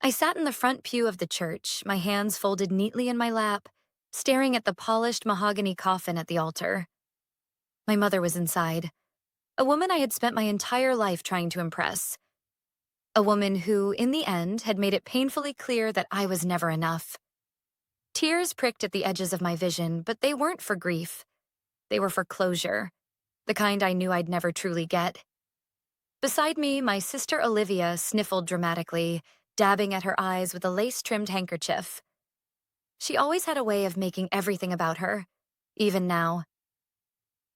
I sat in the front pew of the church, my hands folded neatly in my lap, staring at the polished mahogany coffin at the altar. My mother was inside, a woman I had spent my entire life trying to impress. A woman who, in the end, had made it painfully clear that I was never enough. Tears pricked at the edges of my vision, but they weren't for grief. They were for closure, the kind I knew I'd never truly get. Beside me, my sister Olivia sniffled dramatically, dabbing at her eyes with a lace-trimmed handkerchief. She always had a way of making everything about her, even now.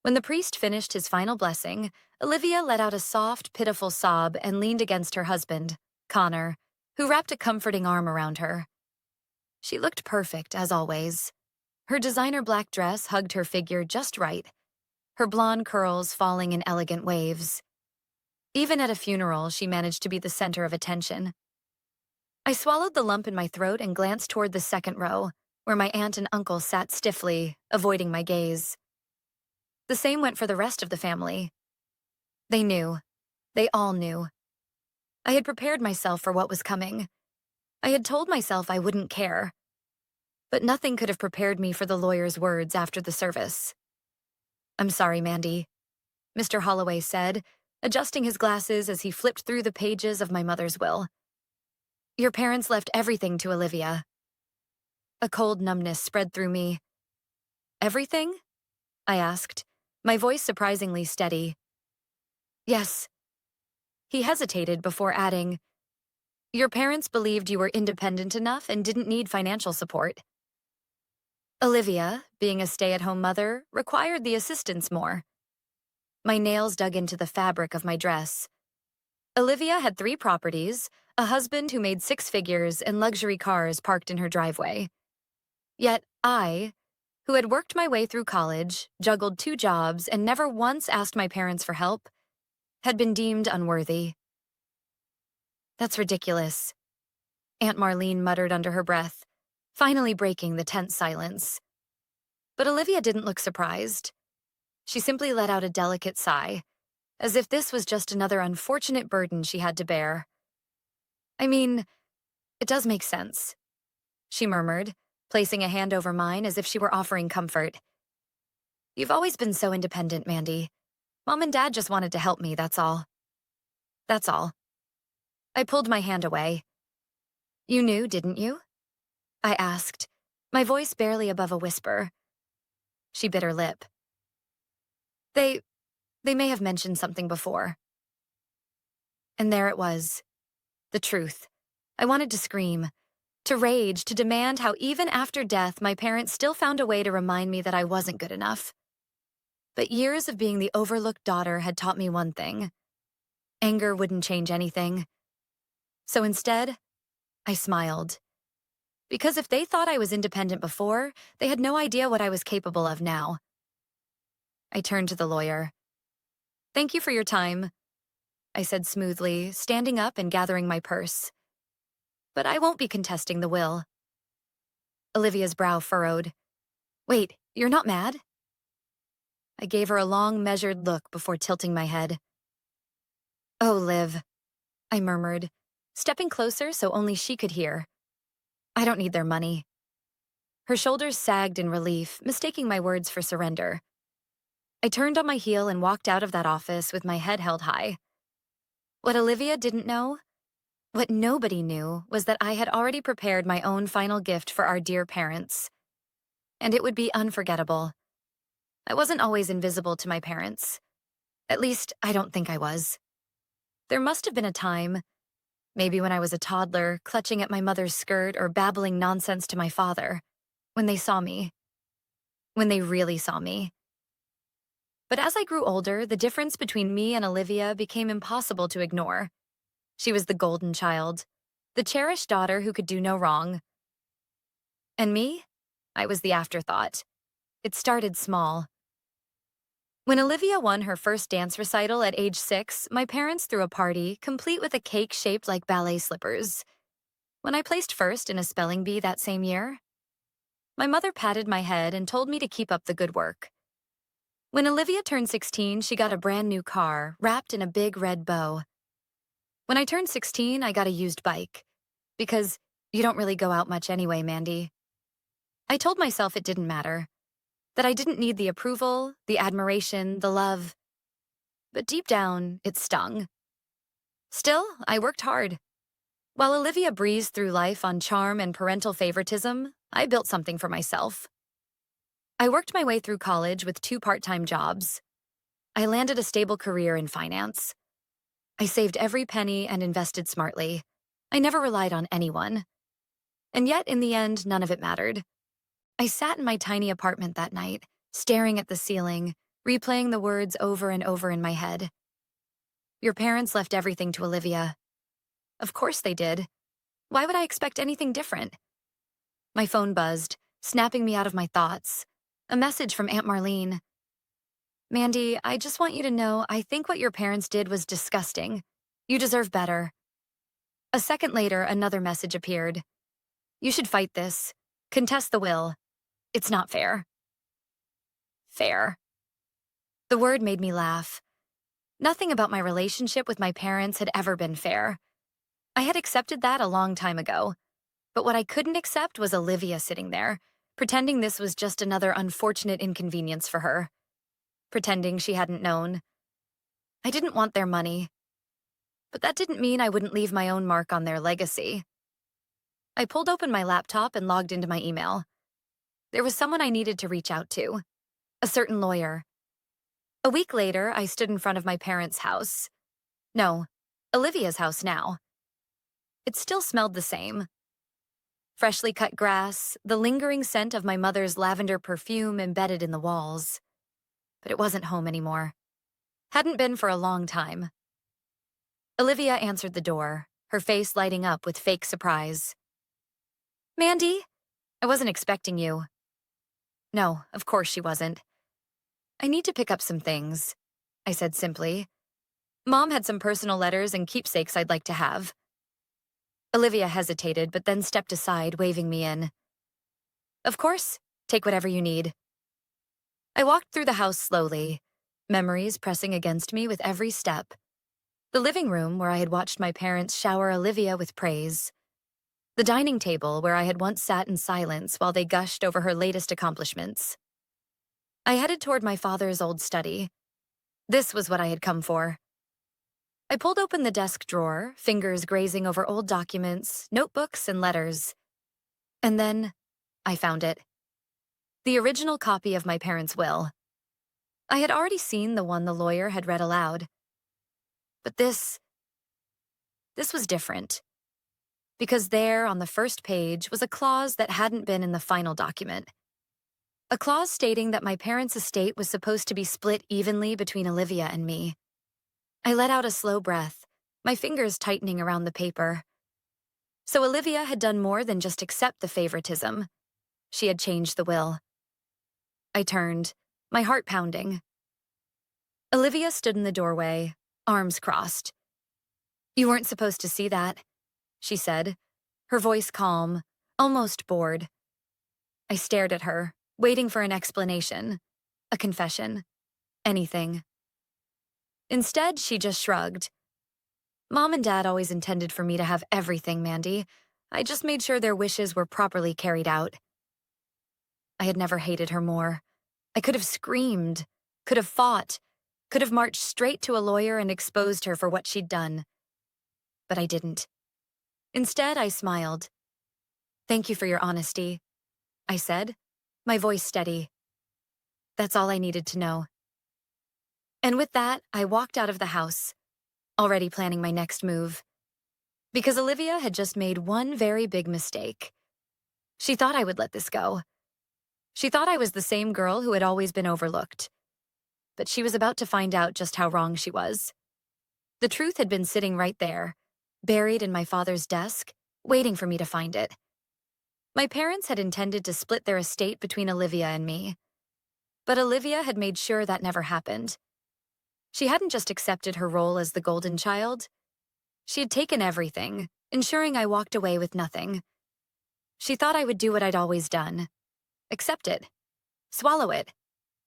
When the priest finished his final blessing, Olivia let out a soft, pitiful sob and leaned against her husband, Connor, who wrapped a comforting arm around her. She looked perfect, as always. Her designer black dress hugged her figure just right, her blonde curls falling in elegant waves. Even at a funeral, she managed to be the center of attention. I swallowed the lump in my throat and glanced toward the second row, where my aunt and uncle sat stiffly, avoiding my gaze. The same went for the rest of the family. They knew. They all knew. I had prepared myself for what was coming. I had told myself I wouldn't care. But nothing could have prepared me for the lawyer's words after the service. "I'm sorry, Mandy," Mr. Holloway said, adjusting his glasses as he flipped through the pages of my mother's will. "Your parents left everything to Olivia." A cold numbness spread through me. "Everything?" I asked, my voice surprisingly steady. "Yes." He hesitated before adding, "Your parents believed you were independent enough and didn't need financial support. Olivia, being a stay-at-home mother, required the assistance more." My nails dug into the fabric of my dress. Olivia had 3 properties, a husband who made 6 figures, and luxury cars parked in her driveway. Yet I, who had worked my way through college, juggled 2 jobs, and never once asked my parents for help, had been deemed unworthy. "That's ridiculous," Aunt Marlene muttered under her breath, finally breaking the tense silence. But Olivia didn't look surprised. She simply let out a delicate sigh, as if this was just another unfortunate burden she had to bear. "I mean, it does make sense," she murmured, placing a hand over mine as if she were offering comfort. "You've always been so independent, Mandy. Mom and Dad just wanted to help me, that's all." "That's all." I pulled my hand away. "You knew, didn't you?" I asked, my voice barely above a whisper. She bit her lip. They may have mentioned something before." And there it was. The truth. I wanted to scream, to rage, to demand how even after death my parents still found a way to remind me that I wasn't good enough. But years of being the overlooked daughter had taught me one thing. Anger wouldn't change anything. So instead, I smiled. Because if they thought I was independent before, they had no idea what I was capable of now. I turned to the lawyer. "Thank you for your time," I said smoothly, standing up and gathering my purse. "But I won't be contesting the will." Olivia's brow furrowed. "Wait, you're not mad?" I gave her a long, measured look before tilting my head. "Oh, Liv," I murmured, stepping closer so only she could hear. "I don't need their money." Her shoulders sagged in relief, mistaking my words for surrender. I turned on my heel and walked out of that office with my head held high. What Olivia didn't know, what nobody knew, was that I had already prepared my own final gift for our dear parents. And it would be unforgettable. I wasn't always invisible to my parents. At least, I don't think I was. There must have been a time, maybe when I was a toddler, clutching at my mother's skirt or babbling nonsense to my father, when they saw me. When they really saw me. But as I grew older, the difference between me and Olivia became impossible to ignore. She was the golden child, the cherished daughter who could do no wrong. And me? I was the afterthought. It started small. When Olivia won her first dance recital at age 6, my parents threw a party, complete with a cake shaped like ballet slippers. When I placed first in a spelling bee that same year, my mother patted my head and told me to keep up the good work. When Olivia turned 16, she got a brand new car, wrapped in a big red bow. When I turned 16, I got a used bike. because you don't really go out much anyway, Mandy. I told myself it didn't matter, that I didn't need the approval, the admiration, the love. But deep down, it stung. Still, I worked hard. While Olivia breezed through life on charm and parental favoritism, I built something for myself. I worked my way through college with 2 part-time jobs. I landed a stable career in finance. I saved every penny and invested smartly. I never relied on anyone. And yet, in the end, none of it mattered. I sat in my tiny apartment that night, staring at the ceiling, replaying the words over and over in my head. Your parents left everything to Olivia. Of course they did. Why would I expect anything different? My phone buzzed, snapping me out of my thoughts. A message from Aunt Marlene. Mandy, I just want you to know I think what your parents did was disgusting. You deserve better. A second later, another message appeared. You should fight this. Contest the will. It's not fair. Fair. The word made me laugh. Nothing about my relationship with my parents had ever been fair. I had accepted that a long time ago. But what I couldn't accept was Olivia sitting there, pretending this was just another unfortunate inconvenience for her. Pretending she hadn't known. I didn't want their money. But that didn't mean I wouldn't leave my own mark on their legacy. I pulled open my laptop and logged into my email. There was someone I needed to reach out to. A certain lawyer. A week later, I stood in front of my parents' house. No, Olivia's house now. It still smelled the same. Freshly cut grass, the lingering scent of my mother's lavender perfume embedded in the walls. But it wasn't home anymore. Hadn't been for a long time. Olivia answered the door, her face lighting up with fake surprise. Mandy, I wasn't expecting you. No, of course she wasn't. I need to pick up some things, I said simply. Mom had some personal letters and keepsakes I'd like to have. Olivia hesitated, but then stepped aside, waving me in. Of course, take whatever you need. I walked through the house slowly, memories pressing against me with every step. The living room where I had watched my parents shower Olivia with praise. The dining table where I had once sat in silence while they gushed over her latest accomplishments. I headed toward my father's old study. This was what I had come for. I pulled open the desk drawer, fingers grazing over old documents, notebooks, and letters. And then, I found it. The original copy of my parents' will. I had already seen the one the lawyer had read aloud. But this was different. Because there, on the first page, was a clause that hadn't been in the final document. A clause stating that my parents' estate was supposed to be split evenly between Olivia and me. I let out a slow breath, my fingers tightening around the paper. So Olivia had done more than just accept the favoritism. She had changed the will. I turned, my heart pounding. Olivia stood in the doorway, arms crossed. You weren't supposed to see that, she said, her voice calm, almost bored. I stared at her, waiting for an explanation, a confession, anything. Instead, she just shrugged. Mom and Dad always intended for me to have everything, Mandy. I just made sure their wishes were properly carried out. I had never hated her more. I could have screamed, could have fought, could have marched straight to a lawyer and exposed her for what she'd done. But I didn't. Instead, I smiled. Thank you for your honesty, I said, my voice steady. That's all I needed to know. And with that, I walked out of the house, already planning my next move. Because Olivia had just made one very big mistake. She thought I would let this go. She thought I was the same girl who had always been overlooked. But she was about to find out just how wrong she was. The truth had been sitting right there, buried in my father's desk, waiting for me to find it. My parents had intended to split their estate between Olivia and me. But Olivia had made sure that never happened. She hadn't just accepted her role as the golden child. She had taken everything, ensuring I walked away with nothing. She thought I would do what I'd always done. Accept it. Swallow it.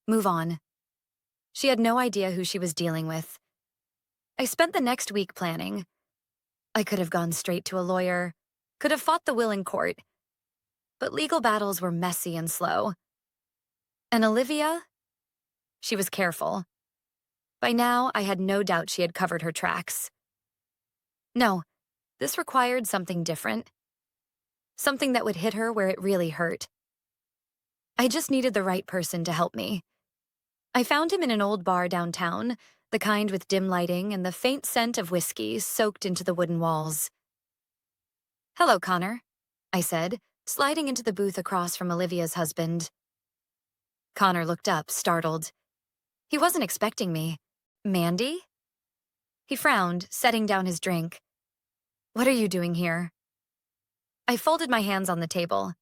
Move on. She had no idea who she was dealing with. I spent the next week planning. I could have gone straight to a lawyer, could have fought the will in court, but legal battles were messy and slow. And Olivia? She was careful. By now, I had no doubt she had covered her tracks. No, this required something different. Something that would hit her where it really hurt. I just needed the right person to help me. I found him in an old bar downtown, the kind with dim lighting and the faint scent of whiskey soaked into the wooden walls. "Hello, Connor," I said, sliding into the booth across from Olivia's husband. Connor looked up, startled. He wasn't expecting me. "Mandy?" He frowned, setting down his drink. "What are you doing here?" I folded my hands on the table.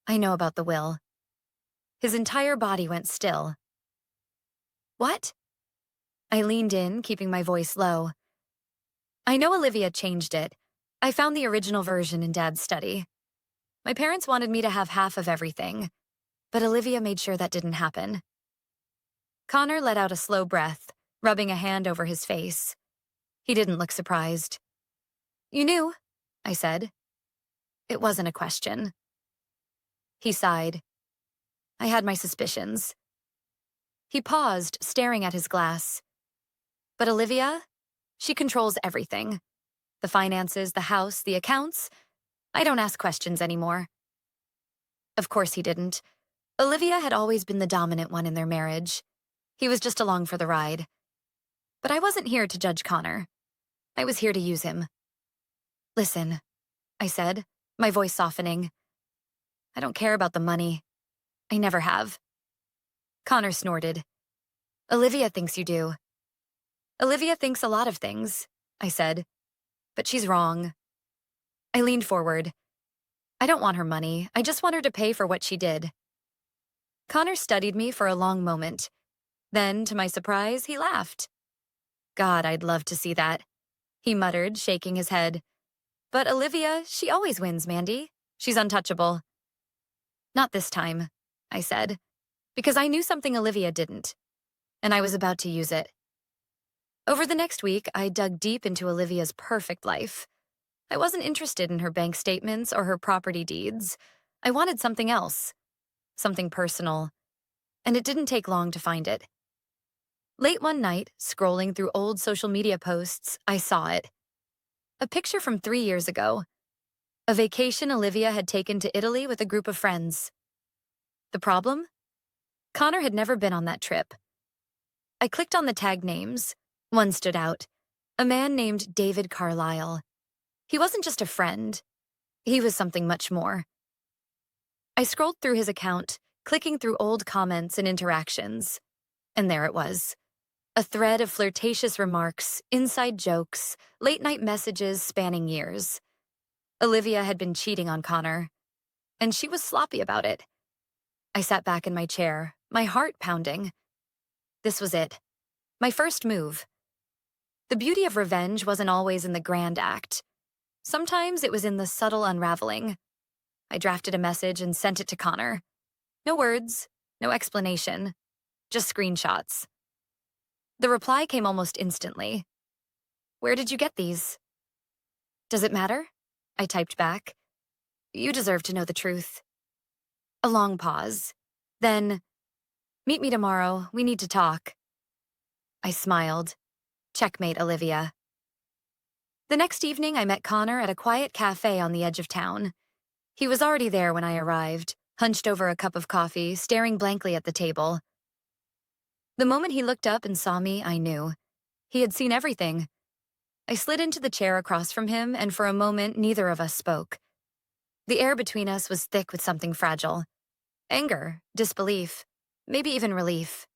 "I know about the will." His entire body went still. "What?" I leaned in, keeping my voice low. "I know Olivia changed it. I found the original version in Dad's study. My parents wanted me to have half of everything, but Olivia made sure that didn't happen." Connor let out a slow breath, rubbing a hand over his face. He didn't look surprised. "You knew," I said. It wasn't a question. He sighed. "I had my suspicions." He paused, staring at his glass. "But Olivia? She controls everything. The finances, the house, the accounts. I don't ask questions anymore." Of course he didn't. Olivia had always been the dominant one in their marriage. He was just along for the ride. But I wasn't here to judge Connor. I was here to use him. "Listen," I said, my voice softening. "I don't care about the money. I never have." Connor snorted. "Olivia thinks you do." "Olivia thinks a lot of things," I said, "but she's wrong." I leaned forward. "I don't want her money. I just want her to pay for what she did." Connor studied me for a long moment. Then, to my surprise, he laughed. "God, I'd love to see that," he muttered, shaking his head. "But Olivia, she always wins, Mandy. She's untouchable." "Not this time," I said, because I knew something Olivia didn't, and I was about to use it. Over the next week, I dug deep into Olivia's perfect life. I wasn't interested in her bank statements or her property deeds. I wanted something else, something personal, and it didn't take long to find it. Late one night, scrolling through old social media posts, I saw it. A picture from 3 years ago. A vacation Olivia had taken to Italy with a group of friends. The problem? Connor had never been on that trip. I clicked on the tag names. One stood out. A man named David Carlisle. He wasn't just a friend. He was something much more. I scrolled through his account, clicking through old comments and interactions. And there it was. A thread of flirtatious remarks, inside jokes, late-night messages spanning years. Olivia had been cheating on Connor, and she was sloppy about it. I sat back in my chair, my heart pounding. This was it. My first move. The beauty of revenge wasn't always in the grand act. Sometimes it was in the subtle unraveling. I drafted a message and sent it to Connor. No words, no explanation, just screenshots. The reply came almost instantly. "Where did you get these?" "Does it matter?" I typed back. "You deserve to know the truth." A long pause. Then, "Meet me tomorrow. We need to talk." I smiled. Checkmate, Olivia. The next evening, I met Connor at a quiet cafe on the edge of town. He was already there when I arrived, hunched over a cup of coffee, staring blankly at the table. The moment he looked up and saw me, I knew. He had seen everything. I slid into the chair across from him, and for a moment, neither of us spoke. The air between us was thick with something fragile. Anger, disbelief, maybe even relief.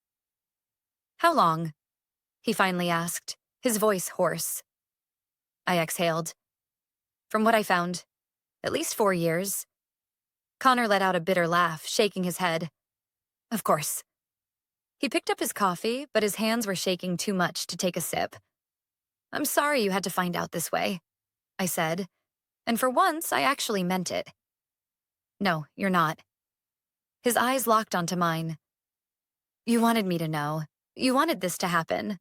"How long?" he finally asked, his voice hoarse. I exhaled. "From what I found, at least 4 years." Connor let out a bitter laugh, shaking his head. "Of course." He picked up his coffee, but his hands were shaking too much to take a sip. "I'm sorry you had to find out this way," I said, and for once I actually meant it. "No, you're not." His eyes locked onto mine. "You wanted me to know. You wanted this to happen."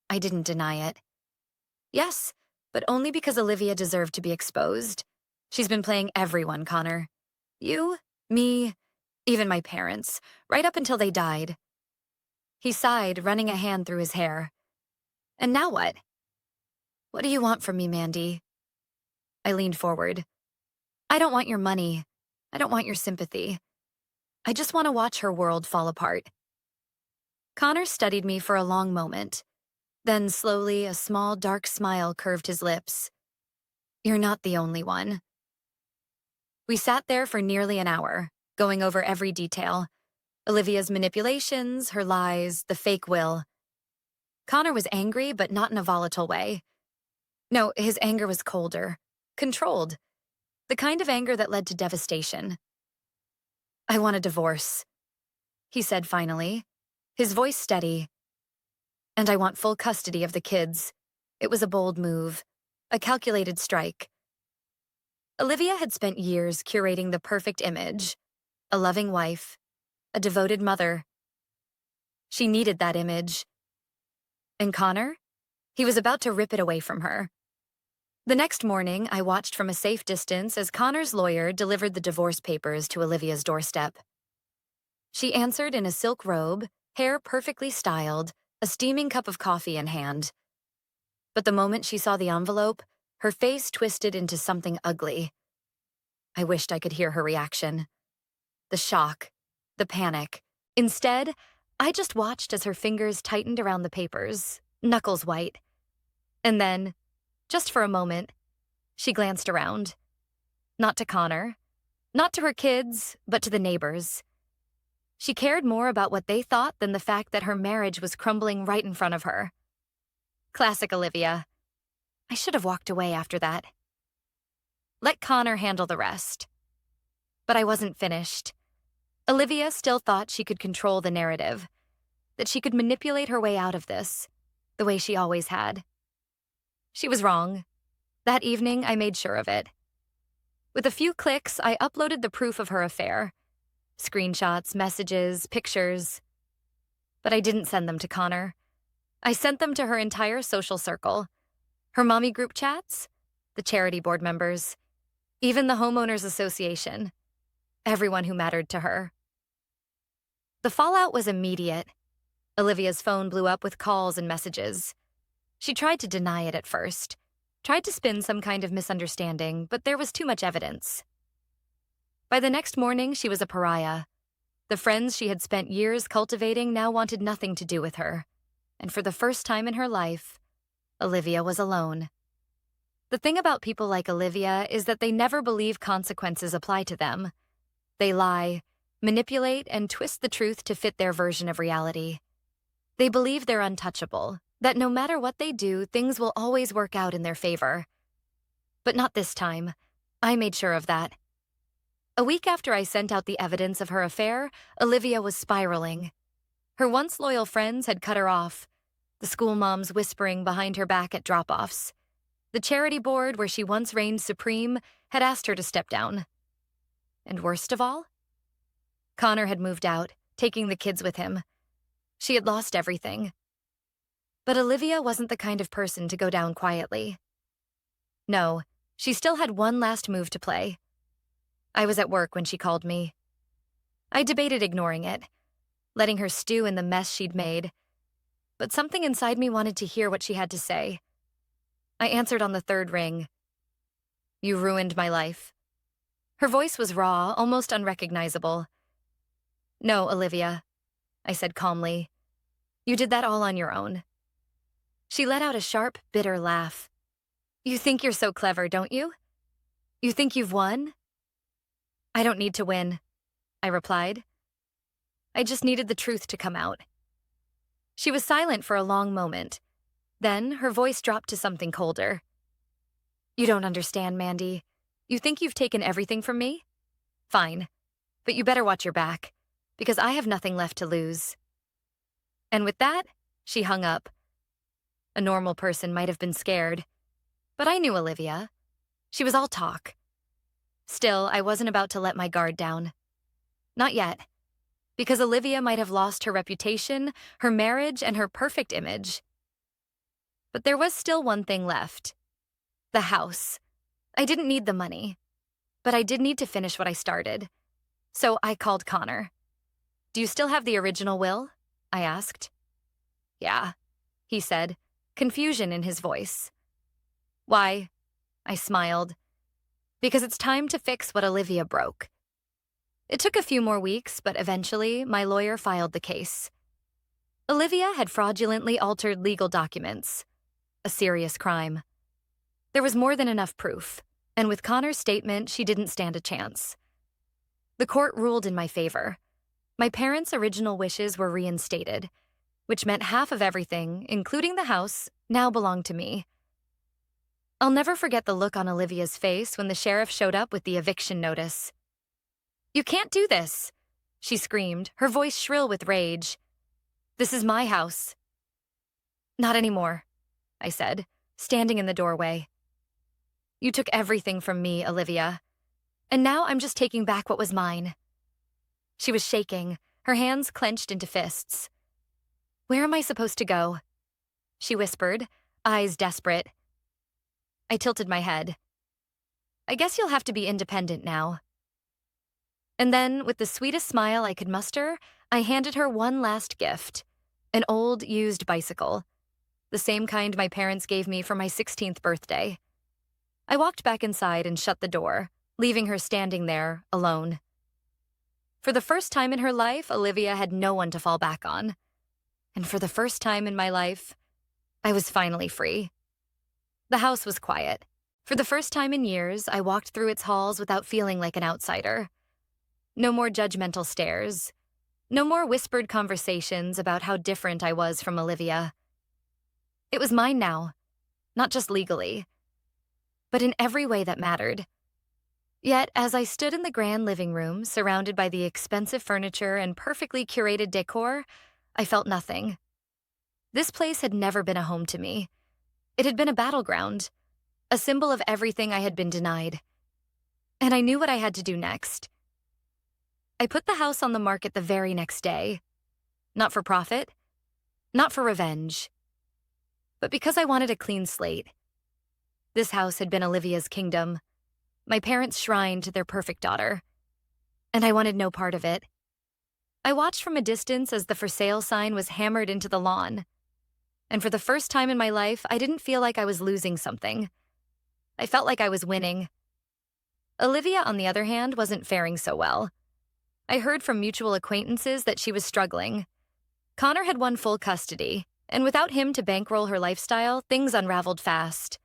I didn't deny it. "Yes, but only because Olivia deserved to be exposed. She's been playing everyone, Connor. You, me, even my parents, right up until they died. He sighed, running a hand through his hair. And now what? What do you want from me, Mandy? I leaned forward. I don't want your money. I don't want your sympathy. I just want to watch her world fall apart. Connor studied me for a long moment. Then slowly, a small, dark smile curved his lips. You're not the only one. We sat there for nearly an hour, going over every detail. Olivia's manipulations, her lies, the fake will. Connor was angry, but not in a volatile way. No, his anger was colder, controlled. The kind of anger that led to devastation. I want a divorce, he said finally, his voice steady. And I want full custody of the kids. It was a bold move, a calculated strike. Olivia had spent years curating the perfect image, a loving wife, a devoted mother. She needed that image. And Connor? He was about to rip it away from her. The next morning, I watched from a safe distance as Connor's lawyer delivered the divorce papers to Olivia's doorstep. She answered in a silk robe, hair perfectly styled, a steaming cup of coffee in hand. But the moment she saw the envelope, her face twisted into something ugly. I wished I could hear her reaction. The shock, the panic. Instead, I just watched as her fingers tightened around the papers, knuckles white. And then, just for a moment, she glanced around. Not to Connor, not to her kids, but to the neighbors. She cared more about what they thought than the fact that her marriage was crumbling right in front of her. Classic Olivia. I should have walked away after that. Let Connor handle the rest. But I wasn't finished. Olivia still thought she could control the narrative, that she could manipulate her way out of this, the way she always had. She was wrong. That evening, I made sure of it. With a few clicks, I uploaded the proof of her affair. Screenshots, messages, pictures. But I didn't send them to Connor. I sent them to her entire social circle. Her mommy group chats, the charity board members, even the homeowners association, everyone who mattered to her. The fallout was immediate. Olivia's phone blew up with calls and messages. She tried to deny it at first, tried to spin some kind of misunderstanding, but there was too much evidence. By the next morning, she was a pariah. The friends she had spent years cultivating now wanted nothing to do with her. And for the first time in her life, Olivia was alone. The thing about people like Olivia is that they never believe consequences apply to them. They lie, manipulate, and twist the truth to fit their version of reality. They believe they're untouchable, that no matter what they do, things will always work out in their favor. But not this time. I made sure of that. A week after I sent out the evidence of her affair, Olivia was spiraling. Her once loyal friends had cut her off, the school moms whispering behind her back at drop-offs. The charity board, where she once reigned supreme, had asked her to step down. And worst of all, Connor had moved out, taking the kids with him. She had lost everything. But Olivia wasn't the kind of person to go down quietly. No, she still had one last move to play. I was at work when she called me. I debated ignoring it, letting her stew in the mess she'd made. But something inside me wanted to hear what she had to say. I answered on the third ring. You ruined my life. Her voice was raw, almost unrecognizable. No, Olivia, I said calmly. You did that all on your own. She let out a sharp, bitter laugh. You think you're so clever, don't you? You think you've won? I don't need to win, I replied. I just needed the truth to come out. She was silent for a long moment. Then her voice dropped to something colder. You don't understand, Mandy. You think you've taken everything from me? Fine, but you better watch your back, because I have nothing left to lose. And with that, she hung up. A normal person might have been scared, but I knew Olivia. She was all talk. Still, I wasn't about to let my guard down. Not yet, because Olivia might have lost her reputation, her marriage, and her perfect image. But there was still one thing left. The house. I didn't need the money. but I did need to finish what I started. So I called Connor. "Do you still have the original will?" I asked. "Yeah," he said, confusion in his voice. "Why?" I smiled. "Because it's time to fix what Olivia broke." It took a few more weeks, but eventually my lawyer filed the case. Olivia had fraudulently altered legal documents. A serious crime. There was more than enough proof, and with Connor's statement, she didn't stand a chance. The court ruled in my favor. My parents' original wishes were reinstated, which meant half of everything, including the house, now belonged to me. I'll never forget the look on Olivia's face when the sheriff showed up with the eviction notice. "You can't do this," she screamed, her voice shrill with rage. "This is my house." "Not anymore," I said, standing in the doorway. "You took everything from me, Olivia, and now I'm just taking back what was mine." She was shaking, her hands clenched into fists. "Where am I supposed to go?" she whispered, eyes desperate. I tilted my head. "I guess you'll have to be independent now." And then, with the sweetest smile I could muster, I handed her one last gift, an old, used bicycle, the same kind my parents gave me for my 16th birthday. I walked back inside and shut the door, leaving her standing there, alone. For the first time in her life, Olivia had no one to fall back on. And for the first time in my life, I was finally free. The house was quiet. For the first time in years, I walked through its halls without feeling like an outsider. No more judgmental stares. No more whispered conversations about how different I was from Olivia. It was mine now, not just legally, but in every way that mattered. Yet, as I stood in the grand living room, surrounded by the expensive furniture and perfectly curated decor, I felt nothing. This place had never been a home to me. It had been a battleground, a symbol of everything I had been denied. And I knew what I had to do next. I put the house on the market the very next day. Not for profit, not for revenge, but because I wanted a clean slate. This house had been Olivia's kingdom, my parents' shrine to their perfect daughter, and I wanted no part of it. I watched from a distance as the for sale sign was hammered into the lawn, and for the first time in my life, I didn't feel like I was losing something. I felt like I was winning. Olivia, on the other hand, wasn't faring so well. I heard from mutual acquaintances that she was struggling. Connor had won full custody, and without him to bankroll her lifestyle, things unraveled fast.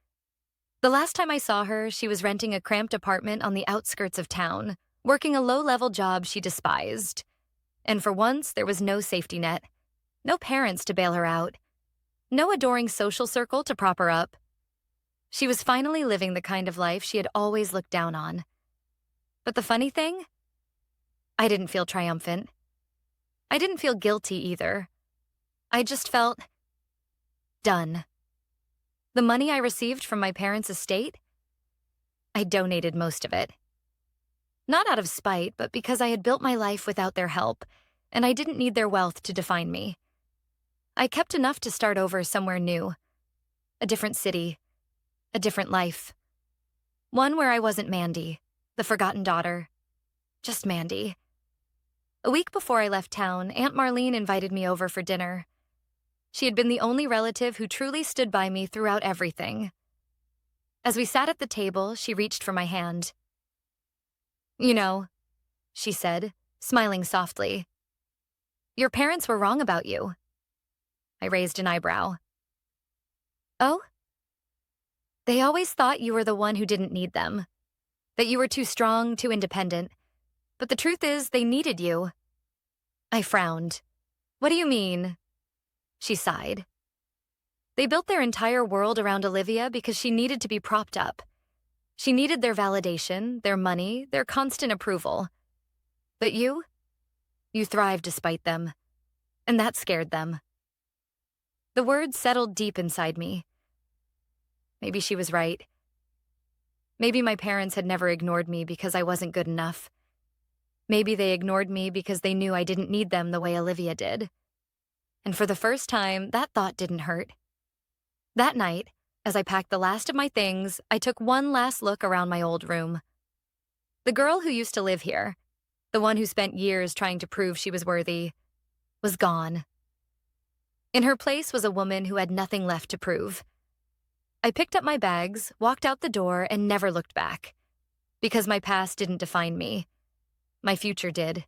The last time I saw her, she was renting a cramped apartment on the outskirts of town, working a low-level job she despised. And for once, there was no safety net, no parents to bail her out, no adoring social circle to prop her up. She was finally living the kind of life she had always looked down on. But the funny thing? I didn't feel triumphant. I didn't feel guilty either. I just felt done. The money I received from my parents' estate? I donated most of it. Not out of spite, but because I had built my life without their help, and I didn't need their wealth to define me. I kept enough to start over somewhere new. A different city. A different life. One where I wasn't Mandy, the forgotten daughter. Just Mandy. A week before I left town, Aunt Marlene invited me over for dinner. She had been the only relative who truly stood by me throughout everything. As we sat at the table, she reached for my hand. "You know," she said, smiling softly, "your parents were wrong about you." I raised an eyebrow. "Oh?" "They always thought you were the one who didn't need them, that you were too strong, too independent. But the truth is, they needed you." I frowned. "What do you mean?" She sighed. "They built their entire world around Olivia because she needed to be propped up. She needed their validation, their money, their constant approval. But you thrived despite them, and that scared them." The words settled deep inside me. Maybe she was right. Maybe my parents had never ignored me because I wasn't good enough. Maybe they ignored me because they knew I didn't need them the way Olivia did. And for the first time, that thought didn't hurt. That night, as I packed the last of my things, I took one last look around my old room. The girl who used to live here, the one who spent years trying to prove she was worthy, was gone. In her place was a woman who had nothing left to prove. I picked up my bags, walked out the door, and never looked back. Because my past didn't define me. My future did.